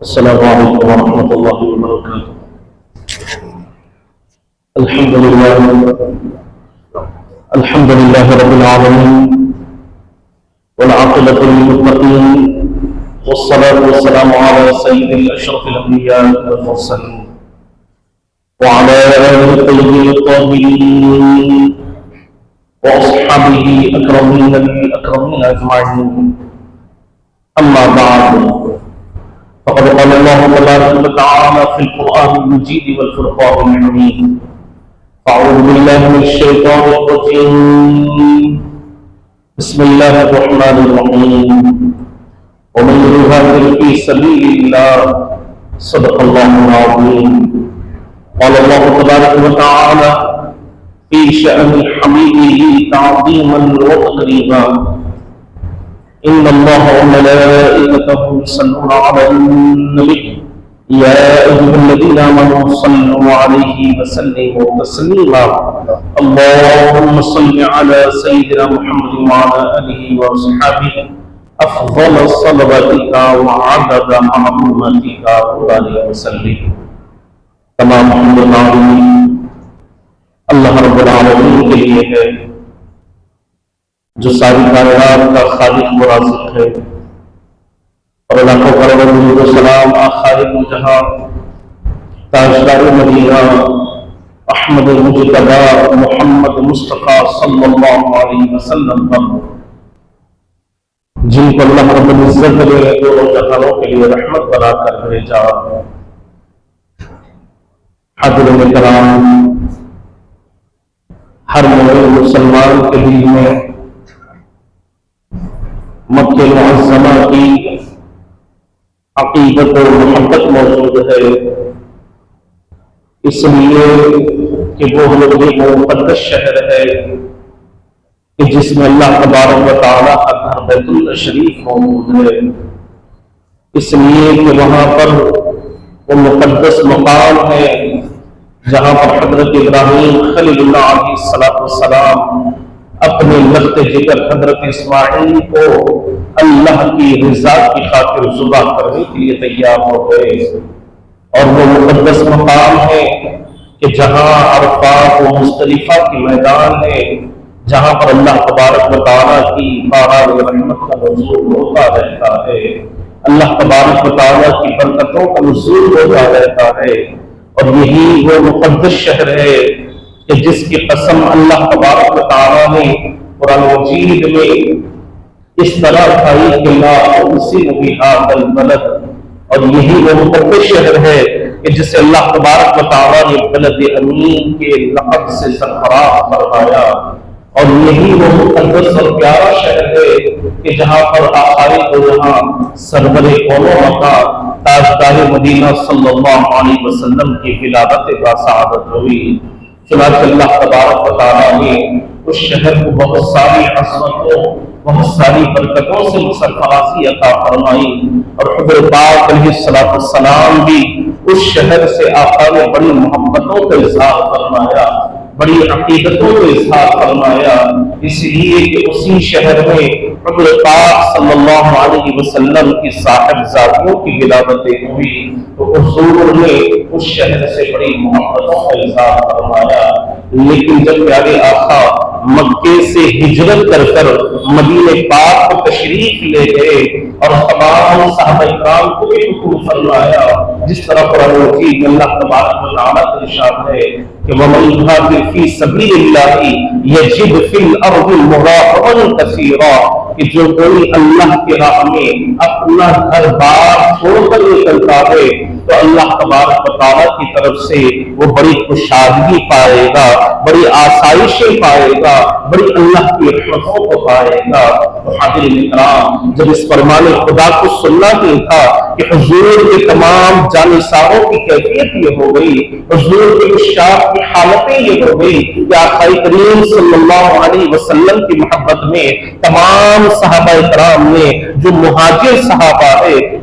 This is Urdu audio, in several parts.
السلام عليكم ورحمة الله وبركاته. الحمد لله رب العالمين، والعاقبة للمتقين، والصلاة والسلام على سيد الأشرف الأنبياء والمرسلين وعلى آله الطيبين الطاهرين وأصحابه أكرمين الأكرمين أجمعين. أما بعد، فقد قال الله تبارك وتعالى في القرآن المجيد والفرقان الحميد: أعوذ بالله من الشيطان الرجيم، بسم الله الرحمن الرحيم. ومن يهاجر في سبيل الله صدق الله العظيم. قال الله تبارك وتعالى في شأن حبيبه تعظيما وتكريما: إن الله وملائكته يصلون على النبي يا أيها الذين آمنوا صلوا عليه وسلموا تسليما. اللهم صل على سيدنا محمد وعلى آله وصحبه أفضل صلواتك وعدد معلوماتك وبارك وسلم. تمام حمد العالمین اللہ رب العالمین کے لیے ہے، جو ساری کائنات کا خالق و رازق ہے، اور لاکھوں کروڑوں درود و سلام خالق جہاں تاجدار مدینہ احمد مجتبی محمد مصطفیٰ صلی اللہ علیہ وسلم پر، جن کو اللہ رب العزت نے دونوں جہانوں کے لیے رحمت بنا کر بھیجا۔ حاضرین کرام، ہر مومن مسلمان کے دل میں مکہ معظمہ کی عقیدت و محبت موجود ہے، اس لیے کہ وہ ایک مقدس شہر ہے کہ جس میں اللہ تبارک و تعالیٰ کا گھر بیت اللہ شریف موجود ہے، اس لیے کہ وہاں پر وہ مقدس مقام ہے جہاں پر حضرت ابراہیم خلیل اللہ علیہ السلام اپنے لخت جگر حضرت اسماعیل کو اللہ کی رضا کی خاطر ذبح کرنے کے لیے تیار ہو گئے۔ اور وہ مقدس مقام ہے کہ جہاں عرفات و مزدلفہ کی میدان ہے، جہاں پر اللہ تبارک و تعالیٰ کی باران رحمت کا نزول ہوتا رہتا ہے، اللہ تبارک و تعالیٰ کی برکتوں کا نزول ہوتا رہتا ہے۔ اور یہی وہ مقدس شہر ہے کہ جس کی قسم اللہ تبارک و تعالیٰ نے قرآن مجید میں اس طرح کھائی کہ لا اقسم بہذا البلد، اور یہی وہ مقدس شہر ہے کہ جسے اللہ تبارک و تعالیٰ نے بلد امین کے لقب سے سرفراز فرمایا۔ اور یہی وہ مقدس اور پیارا شہر ہے کہ جہاں پر آخری کو جہاں سرور کونوں مکہ تاجدار مدینہ صلی اللہ علیہ وسلم کی ولادت با سعادت ہوئی۔ چنانچہ اللہ تبارک و تعالیٰ نے اس شہر کو بہت ساری عظمتوں، بہت ساری برکتوں سے سرفرازی عطا فرمائی، اور حضرت پاک علیہ السلام بھی اس شہر سے آقا نے بڑی محبتوں کا اظہار فرمایا، بڑی عقیدتوں کا اظہار فرمایا، اس لیے کہ اسی شہر میں حضرت پاک صلی اللہ علیہ وسلم کی صاحبزادیوں کی ولادتیں ہوئی، تو حضور نے اس شہر سے بڑی محبتوں کا اظہار فرمایا۔ لیکن جب پیارے آقا مکے سے ہجرت کر کر مدینہ پاک کو تشریف لے گئے اور تمام صحابہ کرام کو بھی حکم فرمایا، جس طرح قرآن مجید میں اللہ تبارک و تعالیٰ کا ارشاد ہے کہ وَمَن يُهَاجِرْ فِي سَبِيلِ اللَّهِ يَجِدْ فِي الْأَرْضِ مُرَاغَمًا كَثِيرًا، کہ جو کوئی اللہ کی راہ میں اپنا گھر بار چھوڑ کر نکلتا ہے تو اللہ تبارک و تعالیٰ کی طرف سے وہ بڑی خوشحالی پائے گا، بڑی آسائشیں پائے گا، بڑی اللہ کی رحمتوں کو پائے گا۔ حاضرین کرام، جب اس فرمان خدا کو سننا ہی تھا کہ حضور کے تمام جانثاروں کی کیفیت یہ ہو گئی، حضور کے اشاعت کی حالتیں یہ ہو گئی کہ آقا کریم صلی اللہ علیہ وسلم کی محبت میں تمام صحابہ کرام نے، جو مہاجر صحابہ ہے،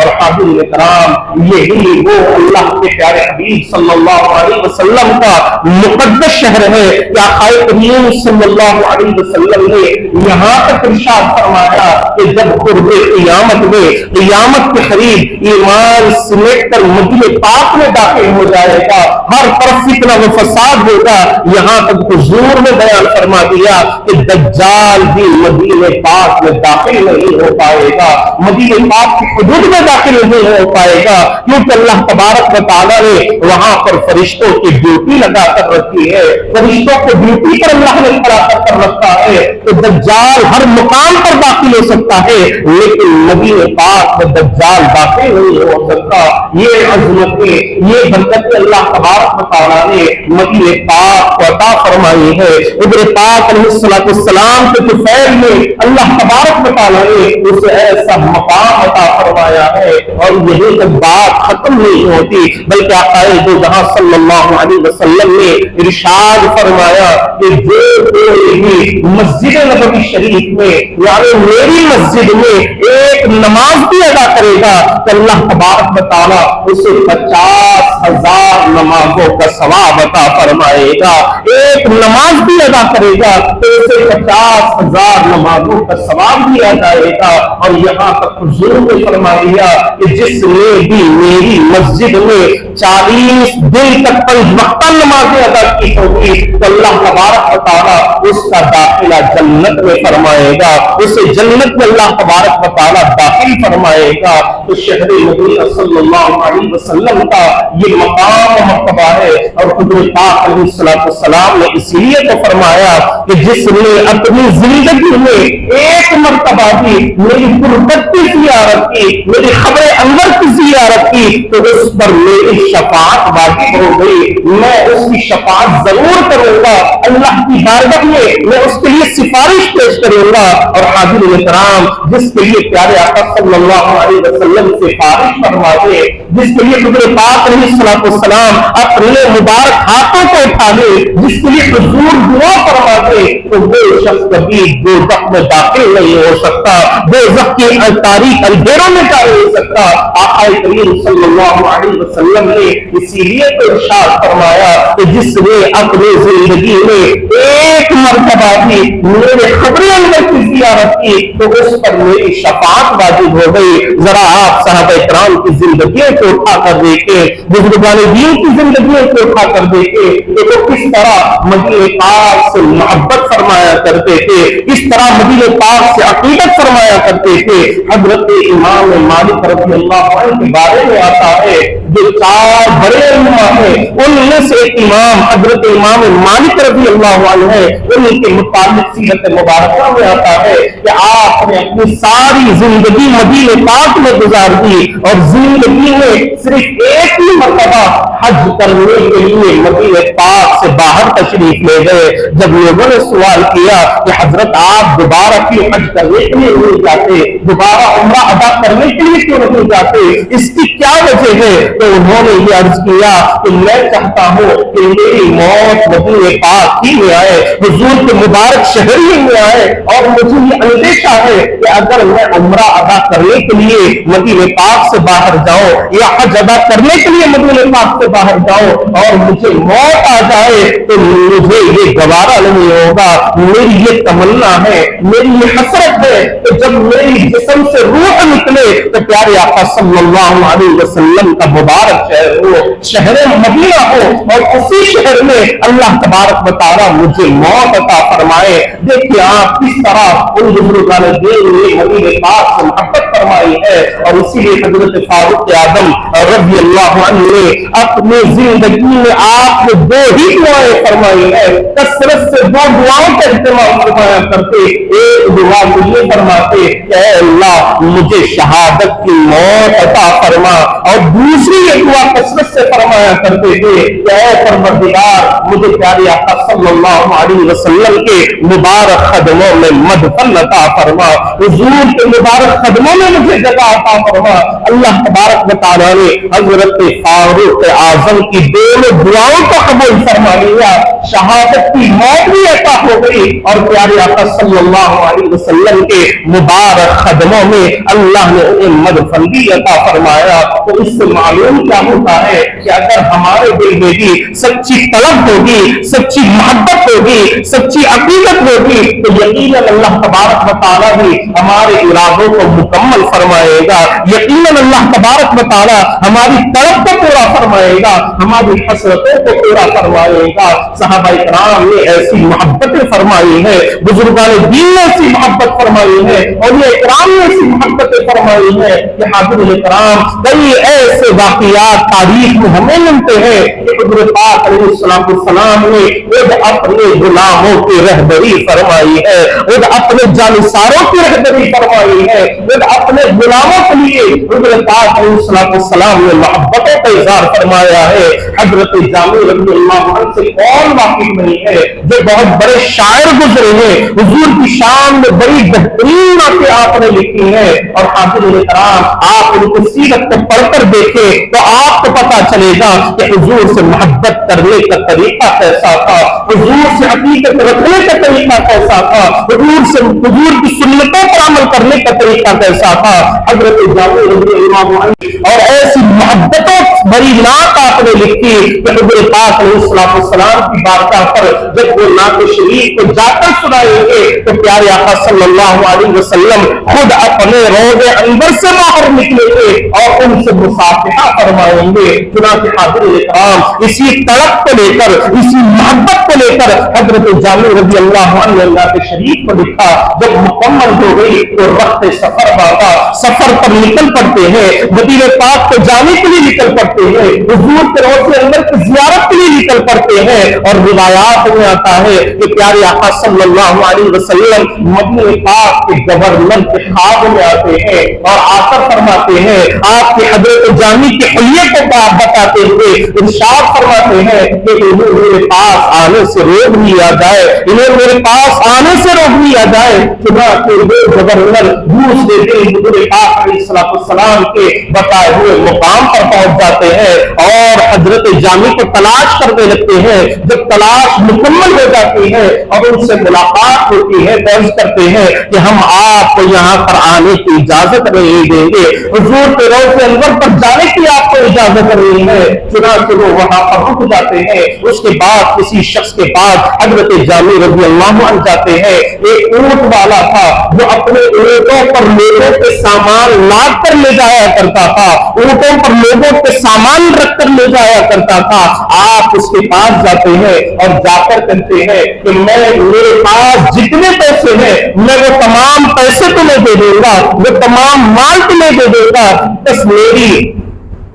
اور حاضرین کرام یہی وہ اللہ کے پیارے حبیب صلی اللہ علیہ وسلم کا مقدس شہر ہے کہ آقا کریم صلی اللہ علیہ وسلم نے یہاں تک ارشاد فرمایا کہ جب قرب قیامت میں قیامت کے قریب ایمان سمیٹ کر مدینہ پاک میں داخل ہو جائے گا، ہر طرف فتنہ و فساد ہوگا، یہاں تک حضور نے بیان فرما دیا کہ دجال بھی مدینہ پاک میں داخل نہیں ہو پائے گا، مدینہ پاک کی حدود میں داخل نہیں ہو پائے گا، کیونکہ اللہ تبارک و تعالیٰ نے وہاں پر فرشتوں کی ڈیوٹی لگا کر رکھی ہے، فرشتوں کو ڈیوٹی پر اللہ نے کھڑا کر رکھا ہے۔ تو دجال ہر مقام پر داخل ہو سکتا ہے لیکن مدینہ پاک میں دجال داخل نہیں ہو سکتا۔ یہ عظمت یہ برکت اللہ تبارک و تعالیٰ نے مدینہ پاک کو عطا فرمائی ہے۔ حضرت پاک علیہ السلام کے طفیل میں اللہ تبارک و تعالیٰ نے اسے ایسا مقام عطا فرمایا ہے، اور یہی تک بات ختم نہیں ہوتی بلکہ آقا دو جہاں صلی اللہ علیہ وسلم نے ارشاد فرمایا کہ جو کوئی بھی مسجد نبوی شریف میں یعنی میری مسجد میں ایک نماز بھی ادا کرے گا تو اللہ تبارک و تعالیٰ اسے 50,000 نمازوں کا ثواب عطا فرمائے گا۔ ایک نماز بھی ادا کرے گا تو اسے 50,000 نمازوں کا ثواب دیا جائے گا۔ اور یہاں تک حضور نے فرما دیا کہ جس نے بھی میری مسجد میں 40 دن تک 5 وقت نمازیں ادا کی ہوگی تو اللہ تبارک و تعالیٰ اس کا داخلہ جنت میں فرمائے گا، اسے جنت میں اللہ تبارک و تعالیٰ داخل فرمائے گا۔ تو شہر مدینہ صلی اللہ علیہ وسلم کا یہ مقام و مرتبہ ہے، اور حضرت پاک علیہ السلام نے اسی لیے تو فرمایا کہ جس نے اپنی زندگی میں ایک مرتبہ بھی میری غربت کی زیارت کی، میری خبر انور کی زیارت کی تو اس پر میری شفاعت واجب ہو گئی، میں اس کی شفاعت ضرور کروں گا، اللہ کی بارگاہ میں میں اس کے لیے سفارش پیش کروں گا۔ اور حاضرین کرام جس کے لیے پیارے آقا صلی اللہ علیہ وسلم سفارش فرما دے، جس کے لیے حضرت پاک علیہ السلام اپنے مبارک ہاتھوں کو اٹھا لے، جس کے لیے حضور دعا فرما دے تو وہ شخص کبھی دوزخ میں داخل نہیں ہو سکتا، دوزخ کی تاریک اندھیروں میں جا نہیں سکتا۔ آقا کریم صلی اللہ علیہ وسلم نے اسی لیے تو ارشاد فرمایا کہ جس نے اپنی زندگی میں ایک مرتبہ بھی میرے خبر انور کی زیارت کی تو اس پر میری شفاعت واجب ہو گئی۔ ذرا آپ صحابہ کرام کی زندگیوں کو اٹھا کر دیکھیں، بزرگان دین کی زندگیوں کو اٹھا کر دیکھیں کہ وہ کس طرح مدینہ پاک سے محبت فرمایا کرتے تھے، کس طرح مدینہ پاک سے عقیدت فرمایا کرتے تھے۔ حضرت امام مالک رضی اللہ عنہ کے بارے میں آتا ہے جو 4 بڑے علماء ہیں ان میں سے ایک امام حضرت امام مالک رضی اللہ عنہ ہے، ان کے متعلق سیرت مبارکہ میں آتا ہے کہ آپ نے اپنی ساری زندگی مدینہ پاک میں گزار دی اور زندگی میں صرف ایک ہی مرتبہ حج کرنے کے لیے مدینہ پاک سے باہر تشریف لے گئے۔ جب لوگوں نے سوال کیا کہ حضرت آپ دوبارہ کیوں حج کرنے کے لیے نہیں جاتے، دوبارہ عمرہ ادا کرنے کے لیے کیوں نہیں جاتے، اس کی کیا وجہ ہے، تو انہوں نے یہ عرض کیا کہ میں چاہتا ہوں کہ میری موت مدینہ پاک ہی میں آئے، حضور کے مبارک شہر ہی میں آئے، اور مجھے یہ اندیشہ ہے کہ اگر میں عمرہ ادا کرنے کے لیے مدینہ پاک سے باہر جاؤں یا حج ادا کرنے کے لیے مدینہ پاک سے باہر جاؤں اور مجھے موت آ جائے تو مجھے یہ گوارا نہیں ہوگا۔ میری یہ تمنا ہے، میری یہ حسرت ہے کہ جب میری جسم سے روح نکلے تو پیارے آقا صلی اللہ علیہ وسلم کا مبارک شہر ہو، شہر مدینہ ہو، اور اسی شہر میں اللہ تبارک و تعالیٰ مجھے موت عطا فرمائے۔ دیکھیے آپ کس طرح ان بزرگان دین نے مدینہ پاک سے محبت فرمائی ہے، اور اسی لیے حضرت فاروق اعظم رضی اللہ عنہ نے اپنی زندگی میں آپ نے 2 ہی دعائیں فرمائی ہے، کثرت سے 2 دعاؤں کا اہتمام فرمایا کرتے۔ ایک دعا کو یہ فرماتے کہ اے اللہ مجھے شہادت کی موت عطا فرما، اور دوسری یہ دعا کثرت سے فرمایا کرتے تھے کہ اے پروردگار مجھے پیارے آقا صلی اللہ علیہ وسلم کے مبارک قدموں میں مدفن عطا فرما، حضور کے مبارک قدموں میں مجھے جگہ عطا فرما۔ اللہ تبارک و تعالیٰ نے حضرت فاروق اعظم کی دونوں دعاؤں کو قبول فرما لیا، شہادت کی موت بھی عطا ہو گئی، اور پیارے آقا صلی اللہ علیہ وسلم کے مبارک قدموں میں اللہ نے انہیں مدفن بھی عطا فرمایا۔ تو اس سے معلوم کیا ہوتا ہے کہ اگر ہمارے دل میں بھی سچی طلب ہوگی، سچی محبت ہوگی، سچی عقیدت ہوگی، تو یقیناً اللہ تبارک و تعالیٰ بھی ہمارے ارادوں کو مکمل فرمائے گا، یقیناً اللہ تبارک و تعالیٰ ہماری طلب کو پورا فرمائے گا، ہماری حسرتوں کو پورا فرمائے گا۔ صحابہ کرام نے ایسی محبتیں فرمائی ہیں، بزرگان دین نے ایسی محبت فرمائی ہے، اور یہ اکرام نے ایسی محبتیں فرمائی ہے کہ حاضرین کرام کئی ایسے واقعات تاریخ میں ہمیں ملتے ہیں کہ حضرت پاک علیہ السلام نے خود اپنے غلاموں کی رہبری فرمائی ہے، خود اپنے جانثاروں کی رہبری فرمائی ہے، خود اپنے غلاموں کے لیے حضرت پاک علیہ السلام نے محبتوں کا اظہار فرمایا ہے۔ حضرت جابر رضی اللہ عنہ سے کون واقف نہیں ہے جو بہت بڑے شاعر گزرے ہیں، حضور کی شان میں بڑی بہترین باتیں آپ نے لکھی ہیں، اور حاضرین کرام آپ ان کی سیرت کو پڑھ کر دیکھیں تو آپ کو پتا چلے گا کہ حضور سے محبت کرنے کا طریقہ کیسا تھا، حضور سے عقیدت رکھنے کا طریقہ کیسا تھا، حضور کی سنتوں پر عمل کرنے کا طریقہ کیسا تھا۔ حضرت جابر رضی اللہ عنہ اور ایسی محبتوں بڑی نعت آپ نے لکھی کہ حضرت پاک علیہ السلام کی بارگاہ پر جب وہ نعت شریف کو جا کر سنائیں گے تو پیارے آقا صلی اللہ علیہ وسلم خود اپنے روضے انور سے باہر نکلیں گے اور ان سے مصافحہ فرمائیں گے۔ چنانچہ حاضرین کرام اسی طلب کو لے کر، اسی محبت کو لے کر حضرت جابر رضی اللہ عنہ اللہ کے شریف کو لکھا، جب مکمل ہو گئی تو رخت سفر بابا سفر پر نکل پڑتے ہیں، مدینہ پاک کو جانے کے لیے نکل پڑتے ہیں، حضور کے روضے انور کی زیارت کے لیے نکل پڑتے ہیں، اور روایات میں آتا ہے کہ پیارے آقا صلی اللہ علیہ وسلم مدینہ پاک کے گورنر کے خواب میں آتے ہیں اور آ کر فرماتے ہیں، آپ کے حضرت جامی کے حلیے کو بتاتے ہوئے ارشاد فرماتے ہیں کہ انہیں میرے پاس آنے سے روک لیا جائے، انہیں میرے پاس آنے سے روک لیا جائے۔ چنانچہ گورنر دوسرے دن حضور پاک علیہ السلام کے بتائے ہوئے مقام پر پہنچ جاتے ہیں اور حضرت جامی کو تلاش کرنے لگتے ہیں۔ جب تلاش مکمل ہو جاتی ہے اور ان سے ملاقات ہوتی ہے تو عرض کرتے ہیں کہ ہم آپ کو یہاں پر آنے کی اجازت نہیں دیں گے، حضور کے روضے انور پر جانے کی آپ کو اجازت نہیں ہے۔ چنانچہ وہ وہاں پر رک جاتے ہیں۔ اس کے بعد کسی شخص کے پاس حضرت جامی رضی اللہ عنہ جاتے ہیں۔ ایک اونٹ والا تھا جو اپنے اونٹوں پر لوگوں کے سامان لاد کر لے جایا کرتا تھا، اونٹوں پر لوگوں کے سامان رکھ کر لے جایا کرتا تھا۔ آپ اس کے پاس جاتے ہیں اور جا کر کہتے ہیں کہ میرے پاس جتنے پیسے ہیں میں وہ تمام پیسے تمہیں دے دوں گا، وہ تمام مال تمہیں دے دوں گا، بس میری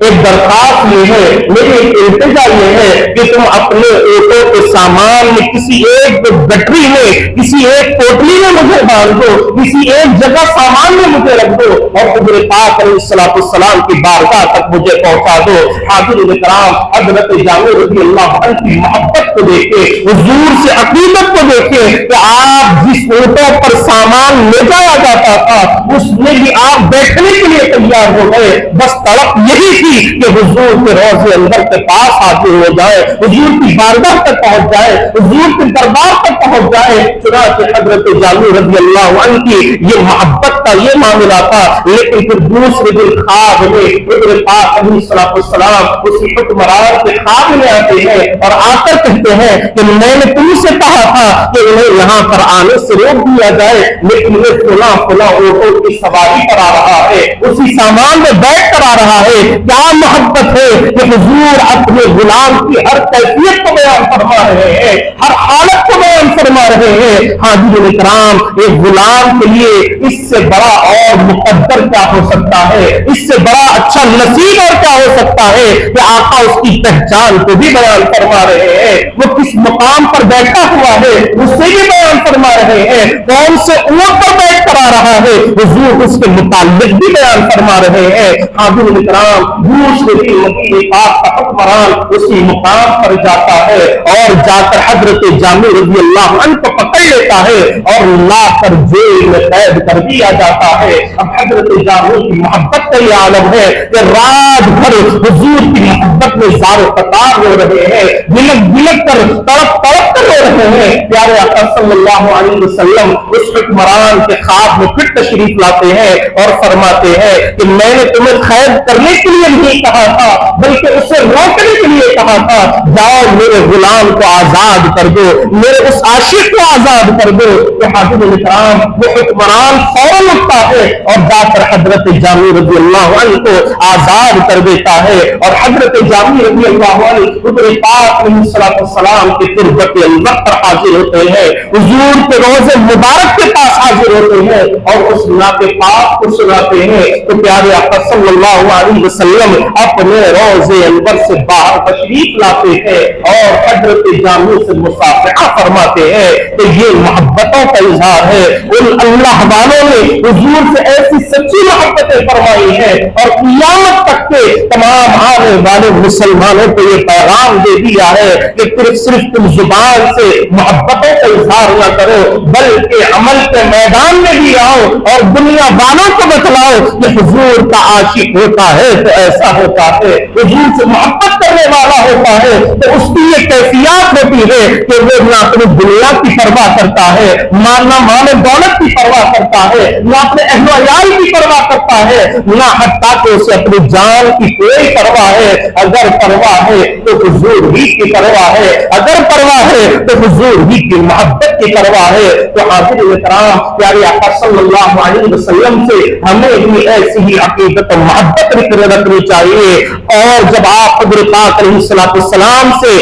ایک درخواست یہ ہے، میری ایک التجا یہ ہے کہ تم اپنے اونٹوں کے سامان میں کسی ایک گٹری میں، کسی ایک کوٹلی میں مجھے باندھ دو، کسی ایک جگہ سامان میں مجھے رکھ دو اور حضور پاک علیہ السلام کی بارگاہ تک مجھے پہنچا دو۔ حاضرین کرام حضرت جابر رضی اللہ عنہ کی محبت کو دیکھے، حضور سے عقیدت کو دیکھے کہ آپ جس اونٹوں پر سامان لے جایا جاتا تھا اس میں بھی آپ بیٹھنے کے لیے تیار ہو گئے، بس طلب یہی تھی کہ حضور کے روضے انور کے پاس حاضر ہو جائے، حضور کی بارگاہ تک پہنچ جائے، حضور کے دربار تک پہنچ جائے۔ چنانچہ حضرت جابر رضی اللہ عنہ کی یہ محبت کا یہ معاملہ تھا، لیکن پھر دوسرے دن خواب میں حضرت پاک علیہ السلام اسی حکمران کے خواب میں آتے ہیں اور آ کر کہتے ہیں کہ میں نے تم سے کہا تھا کہ انہیں یہاں پر آنے سے روک دیا جائے، لیکن وہ فلاں اونٹوں کی سواری پر آ رہا ہے، اسی سامان میں بیٹھ کر آ رہا ہے۔ کیا محبت ہے کہ حضور اپنے غلام کی ہر کیفیت کو بیان فرما رہے ہیں، ہر حالت کو بیان فرما رہے ہیں۔ حاضرین کرام ایک غلام کے لیے اس سے بڑا اور مقدر کیا ہو سکتا ہے، اس سے بڑا اچھا نصیب اور کیا ہو سکتا ہے کہ آقا اس کی پہچان کو بھی بیان فرما رہے ہیں، وہ کس مقام پر بیٹھا ہوا ہے اس سے بھی بیان فرما رہے ہیں، کون سے اونٹ پر بیٹھ کر آ رہا ہے حضور اس کے متعلق بھی بیان فرما رہے ہیں۔ حاضرین کرام دوسرے دن مدینہ پاک کا حکمران اسی مقام پر جاتا ہے اور جا کر حضرت جابر رضی اللہ اللہ عنہ کو پکڑ لیتا ہے اور لا کر جیل میں قید کر دیا جاتا ہے۔ اب حضرت جابر کی محبت کا یہ عالم ہے کہ رات بھر حضور کی محبت میں زار و قطار ہو رہے ہیں، بلک بلک کر تڑپ تڑپ کر ہو رہے ہیں۔ پیارے آقا صلی اللہ علیہ وسلم اس حکمران کے خواب میں پھر تشریف لاتے ہیں اور فرماتے ہیں کہ میں نے تمہیں قید کرنے کے لیے نہیں کہا تھا بلکہ اسے روکنے کے لیے کہا تھا، جاؤ میرے غلام کو آزاد کر دو، میرے اس عاشق کو آزاد کر دو۔ کہ حاضرین الکرام وہ حکمران فوراً اٹھتا ہے اور جا کر حضرت جامی رضی اللہ عنہ کو آزاد کر دیتا ہے، اور حضرت جامی رضی اللہ عنہ حضور پاک علیہ السلام کے تربت انور پر حاضر ہوتے ہیں، حضور کے روضے مبارک کے پاس حاضر ہوتے ہیں اور اس نعت پاک کو سناتے ہیں۔ تو پیارے آقا صلی اللہ علیہ وسلم اپنے روضے انور سے باہر تشریف لاتے ہیں اور حضرت جامی سے مصافحہ فرماتے ہیں کہ یہ محبتوں کا اظہار ہے۔ ان اللہ والوں نے حضور سے ایسی سچی محبتیں فرمائی ہیں اور قیامت تک کے تمام آنے والے مسلمانوں کو یہ پیغام دے دیا ہے کہ صرف تم زبان سے محبتوں کا اظہار نہ کرو بلکہ عمل کے میدان میں بھی آؤ اور دنیا والوں کو بتلاؤ کہ حضور کا عاشق ہوتا ہے تو ایسا ہوتا ہے، حضور سے محبت کرنے والا ہوتا ہے تو اس کی یہ کیفیات ہوتی ہے کہ وہ نہ اپنی دنیا کی پرواہ کرتا ہے، نہ مال دولت کی پرواہ کرتا ہے، نہ اپنے اہل و عیال کی پرواہ کرتا ہے، نہ حتیٰ کہ اسے اپنی جان کی کوئی پرواہ ہے۔ اگر پرواہ ہے تو حضور ہی کی پرواہ ہے، اگر پرواہ ہے تو حضور ہی کی محبت کی پرواہ ہے۔ تو حاضرین الکرام پیارے آقا صلی اللہ علیہ وسلم سے ہمیں بھی ایسی ہی عقیدت و محبت رکھنی چاہیے، اور جب آپ حضرت پاک علیہ السلام سے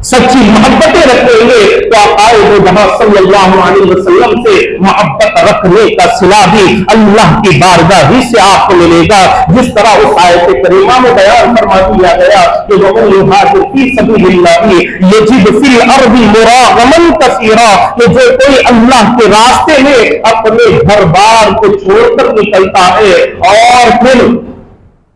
سچی محبتیں رکھیں گے تو آقائے جہاں صلی اللہ علیہ وسلم سے محبت رکھنے کا صلہ بھی اللہ کی بارگاہ ہی سے آپ کو ملے گا، جس طرح اس آیت کریمہ میں بیان فرما دیا گیا کہ وَمَن يُهَاجِرْ فِي سَبِيلِ اللَّهِ يَجِدْ فِي الْأَرْضِ مُرَاغَمًا كَثِيرًا، کہ جو کوئی اللہ کے راستے میں اپنے گھر بار کو چھوڑ کر نکلتا ہے اور پھر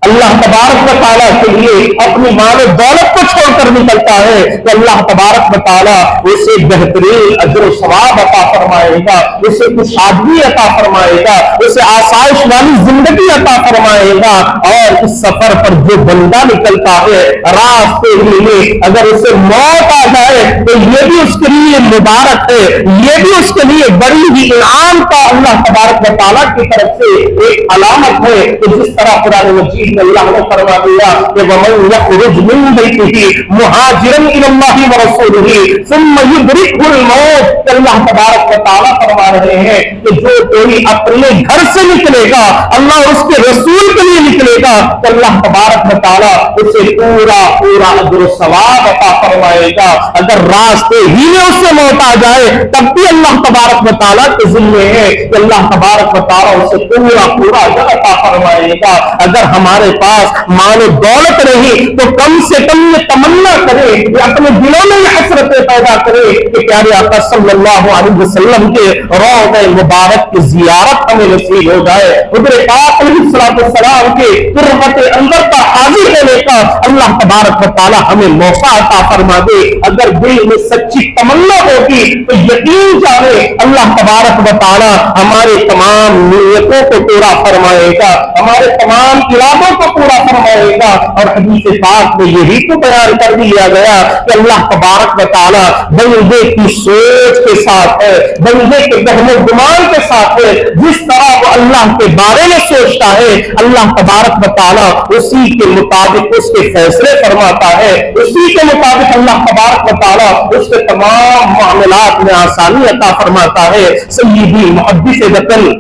اللہ تبارک و تعالیٰ کے لیے اپنی مال و دولت کو چھوڑ کر نکلتا ہے تو اللہ تبارک و تعالیٰ اسے بہترین اجر و ثواب عطا فرمائے گا، اسے خوشحالی عطا فرمائے گا، اسے آسائش والی زندگی عطا فرمائے گا۔ اور اس سفر پر جو بندہ نکلتا ہے راستے میں اگر اسے موت آ جائے تو یہ بھی اس کے لیے مبارک ہے، یہ بھی اس کے لیے بڑی ہی انعام کا اللہ تبارک و تعالیٰ کی طرف سے ایک علامت ہے۔ کہ جس طرح قرآن مجید اللہ نے فرما دیا کہ وَمَن يَخْرُجْ مِن بَيْتِهِ مُهَاجِرًا إِلَى اللَّهِ وَرَسُولِهِ ثُمَّ يُدْرِكْهُ الْمَوْتُ، کہ اللہ تبارک و تعالیٰ فرما رہے ہیں کہ جو کوئی اپنے گھر سے نکلے گا اللہ اس کے رسول کے لیے نکلے گا تو اللہ تبارک و تعالیٰ اسے پورا پورا اجر و ثواب عطا فرمائے گا۔ اگر راستے ہی میں اس سے موت آ جائے تب بھی اللہ تبارک و تعالیٰ کے ذمے ہے کہ اللہ تبارک و تعالیٰ اسے پورا پورا اجر عطا فرمائے گا۔ اگر ہمارے پاس مال و دولت نہیں تو کم سے کم یہ تمنا کرے، یہ اپنے دلوں میں یہ حسرتیں پیدا کرے کہ پیارے آقا صلی اللہ علیہ وسلم کے روضہ مبارک کی زیارت ہمیں نصیب ہو جائے، حضور پاک علیہ السلام کے تربت انور پر حاضر ہونے کا اللہ تبارک و تعالی ہمیں موقع عطا فرما دے۔ اگر دل میں سچی تمنا ہوگی تو یقین جانے اللہ تبارک و تعالی ہمارے تمام نیتوں کو پورا فرمائے گا، ہمارے تمام ارادوں کو پورا فرمائے گا۔ اور حدیث پاک میں یہی تو بیان کر دیا گیا کہ اللہ تبارک و تعالی بندے کی سوچ کے ساتھ ہے، بندے کے وہم و گمان کے ساتھ ہے، جس طرح وہ اللہ کے بارے میں سوچتا ہے اللہ تبارک و تعالی اسی کے مطابق اس کے فیصلے فرماتا ہے، اسی کے مطابق اللہ تبارک و تعالی اس کے تمام معاملات میں آسانی عطا فرماتا ہے۔ سیدی محدث وطن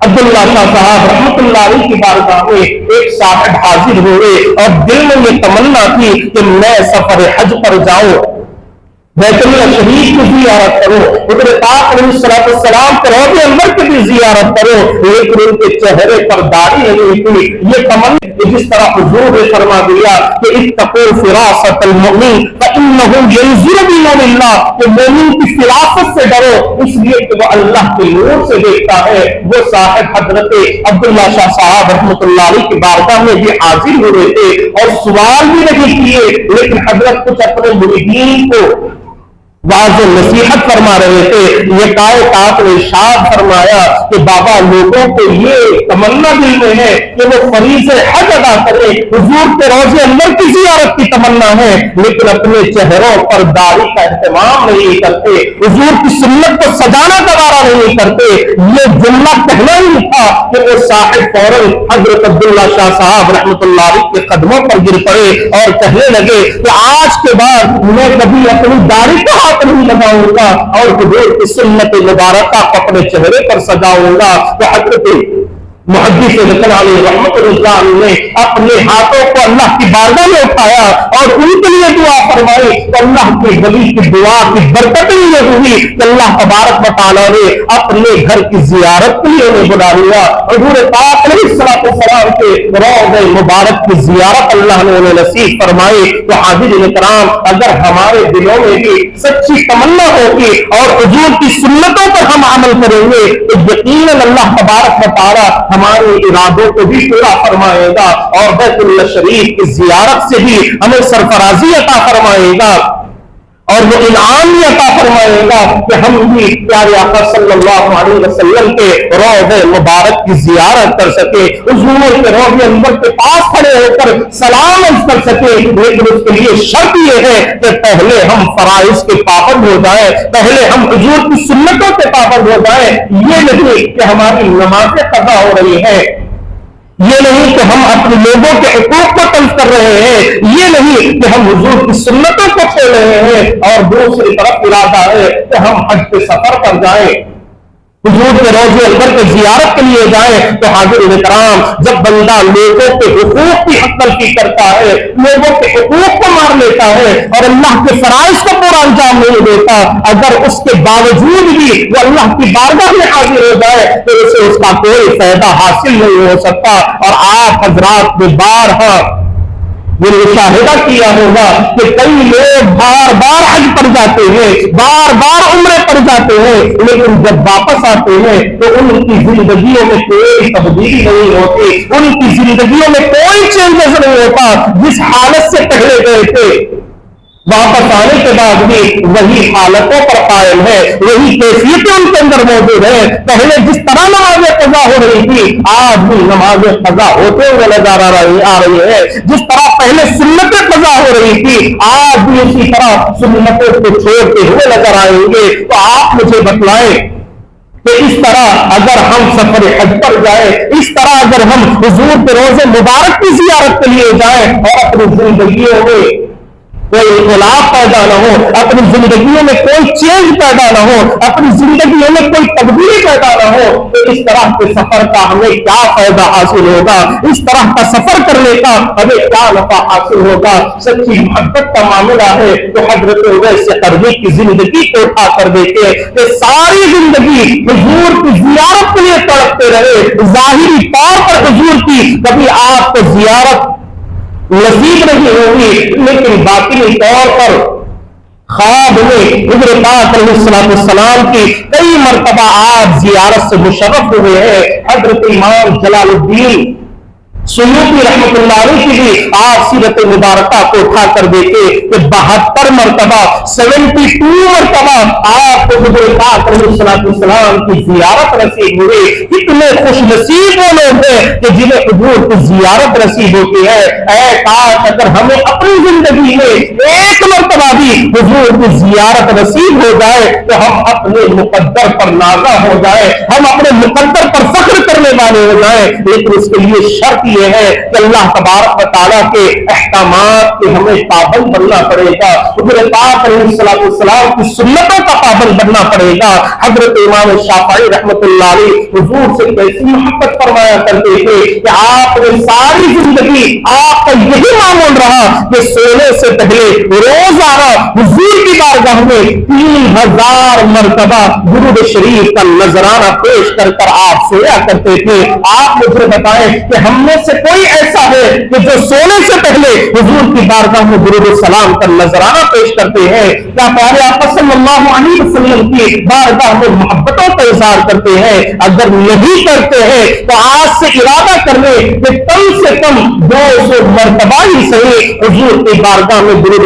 عبداللہ شاہ صاحب رحمت اللہ علیہ کی بارگاہ میں ایک صاحب حاضر ہوئے اور دل میں یہ تمنا تھی کہ میں سفر حج پر جاؤں، بیت اللہ شریف کی زیارت کرو، حضور پاک علیہ السلام کے روضہ انور کی بھی زیارت کرو، لیکن ان کے چہرے پر داڑھی نہیں تھی۔ یہ تمنا جس طرح حضور نے فرما دیا کہ اتقوا فراست المؤمن فانه ينظر بنور اللہ، کہ مومن کی فراست سے ڈرو اس لیے کہ وہ اللہ کے نور سے دیکھتا ہے۔ وہ صاحب حضرت عبداللہ شاہ صاحب رحمۃ اللہ علیہ کی بارگاہ میں بھی حاضر ہوئے تھے اور سوال بھی نہیں کیے، لیکن حضرت کچھ اپنے مریدین کو واضح نصیحت فرما رہے تھے. یہ کائنات آپ نے ارشاد فرمایا کہ بابا لوگوں کو یہ تمنا دل میں ہے کہ وہ فریض حج ادا کرے, حضور کے روضے انور کی زیارت کی تمنا ہے, لیکن اپنے چہروں پر داڑھی کا اہتمام نہیں کرتے, حضور کی سنت کو سجانا گوارا نہیں کرتے. یہ جملہ کہنا ہی تھا کہ وہ صاحب فوراً حضرت عبداللہ شاہ صاحب رحمۃ اللہ علیہ کے قدموں پر گر پڑے اور کہنے لگے کہ آج کے بعد میں کبھی اپنی داڑھی کو ہاتھ نہیں لگاؤں گا اور حضور کی سنت مبارکہ کو اپنے چہرے پر سجاؤں گا. تو حضرت محدث علیہ رحمۃ اللہ نے اپنے ہاتھوں کو اللہ کی بارگاہ میں اٹھایا اور ان کے لیے دعا فرمائی. تو اللہ کے ولی کی دعا کی برکت یہ ہوئی کہ اللہ تبارک و تعالیٰ نے اپنے گھر کی زیارت کے لیے انہیں بلا لیا. حضور پاک علیہ السلام کے روضہ مبارک کی زیارت اللہ نے انہیں نصیب فرمائی. تو حاضرین کرام, اگر ہمارے دلوں میں بھی سچی تمنا ہوگی اور حضور کی سنتوں پر ہم عمل کریں گے تو یقیناً اللہ تبارک و تعالیٰ ہمارے ارادوں کو بھی پورا فرمائے گا اور بیت اللہ شریف کی زیارت سے بھی ہمیں سرفرازی عطا فرمائے گا اور وہ انعام بھی عطا فرمائے گا کہ ہم بھی پیارے آقا صلی اللہ علیہ وسلم کے روضہ مبارک کی زیارت کر سکے, حضور کے روضہ انور کے پاس کھڑے ہو کر سلام کر سکے. لیکن اس کے لیے شرط یہ ہے کہ پہلے ہم فرائض کے پابند ہو جائیں, پہلے ہم حضور کی سنتوں کے پابند ہو جائیں. یہ نہیں کہ ہماری نمازیں قضا ہو رہی ہیں, یہ نہیں کہ ہم اپنے لوگوں کے حقوق کو تلف کر رہے ہیں, یہ نہیں کہ ہم حضور کی سنتوں کو چھوڑ رہے ہیں, اور دوسری طرف ارادہ ہے کہ ہم حج کے سفر پر جائیں, حضور کے روضے انور کی زیارت کے لیے جائیں. تو حاضرین کرام, جب بندہ لوگوں کے حقوق کی حق تلفی کرتا ہے, لوگوں کے حقوق کو مار لیتا ہے اور اللہ کے فرائض کو پورا انجام نہیں دیتا, اگر اس کے باوجود بھی وہ اللہ کی بارگاہ میں حاضر ہو جائے تو اسے اس کا کوئی فائدہ حاصل نہیں ہو سکتا. اور آپ حضرات نے بارہا یہ مشاہدہ کیا ہوگا کہ کئی لوگ بار بار حج پر جاتے ہیں, بار بار عمرے پر جاتے ہیں, لیکن جب واپس آتے ہیں تو ان کی زندگیوں میں کوئی تبدیلی نہیں ہوتی, ان کی زندگیوں میں کوئی چینجز نہیں ہوتا. جس حالت سے پہلے گئے تھے واپس آنے کے بعد بھی وہی حالتوں پر قائم ہے, وہی کیفیتیں ان کے اندر موجود ہیں. پہلے جس طرح نمازیں قضا ہو رہی تھی آج بھی نمازیں قضا ہوتے ہوئے نظر آ رہی ہے, جس طرح پہلے سنتیں قضا ہو رہی تھی آج بھی اسی طرح سنتوں کو چھوڑتے ہوئے نظر آئیں گے. تو آپ مجھے بتلائیں کہ اس طرح اگر ہم سفر حج پر جائیں, اس طرح اگر ہم حضور کے روضے مبارک کی زیارت کے لیے جائیں اور اپنی زندگیوں میں کوئی انقلاب پیدا نہ ہو, اپنی زندگیوں میں کوئی چینج پیدا نہ ہو, اپنی زندگیوں میں کوئی تبدیلی پیدا نہ ہو, تو اس طرح کے سفر کا ہمیں کیا فائدہ حاصل ہوگا, اس طرح کا سفر کرنے کا ہمیں کیا نفع حاصل ہوگا. سچی محبت کا معاملہ ہے تو حضرت اویس قرنی کی زندگی کو اٹھا کر دیکھے کہ ساری زندگی حضور کی زیارت کے لیے تڑپتے رہے. ظاہری طور پر حضور کی کبھی آپ کو زیارت نصیب نہیں ہوگی, لیکن باطنی طور پر خواب میں حضور پاک علیہ السلام کی کئی مرتبہ آپ زیارت سے مشرف ہوئے ہیں. حضرت امام جلال الدین سیوطی رحمۃ اللہ علیہ کی بھی آپ سیرت مبارکہ کو اٹھا کر دیکھے کہ 72 مرتبہ 72 مرتبہ آپ کو حضور پاک علیہ السلام کی زیارت نصیب ہوئی. کتنے خوش نصیب وہ لوگ ہیں کہ جنہیں حضور کی زیارت نصیب ہوتی ہے. اے کاش اگر ہمیں اپنی زندگی میں ایک مرتبہ بھی حضور کی زیارت نصیب ہو جائے تو ہم اپنے مقدر پر نازا ہو جائے, ہم اپنے مقدر پر فخر کرنے والے ہو جائیں. لیکن اس کے لیے شرط یہ ہے کہ اللہ تبارک و تعالیٰ کے احکامات کے ہمیں پابند بننا پڑے گا, حضور پاک علیہ السلام کی سنتوں کا پابند بننا پڑے گا. حضرت امام شافعی رحمۃ اللہ علیہ حضور سے کیسی محبت فرمایا کرتے تھے کہ آپ نے ساری زندگی آپ کا یہی معمول رہا کہ سونے سے پہلے روزانہ حضور کی بارگاہ میں 3000 مرتبہ درود شریف کا نذرانہ پیش کر کر آپ سویا کرتے تھے. آپ مجھے بتائیں کہ ہم میں سے کوئی ایسا ہے کہ جو سونے سے پہلے حضور کی بارگاہ میں درود السلام کا نذرانہ پیش کرتے ہیں؟ کیا پیارے آقا صلی اللہ علیہ وسلم کی بارگاہ میں محبتوں کا اظہار کرتے ہیں؟ اگر نہیں کرتے ہیں تو آج سے ارادہ کر لیں کہ کم سے کم 200 مرتبہ ہی صحیح حضور کی بارگاہ میں درود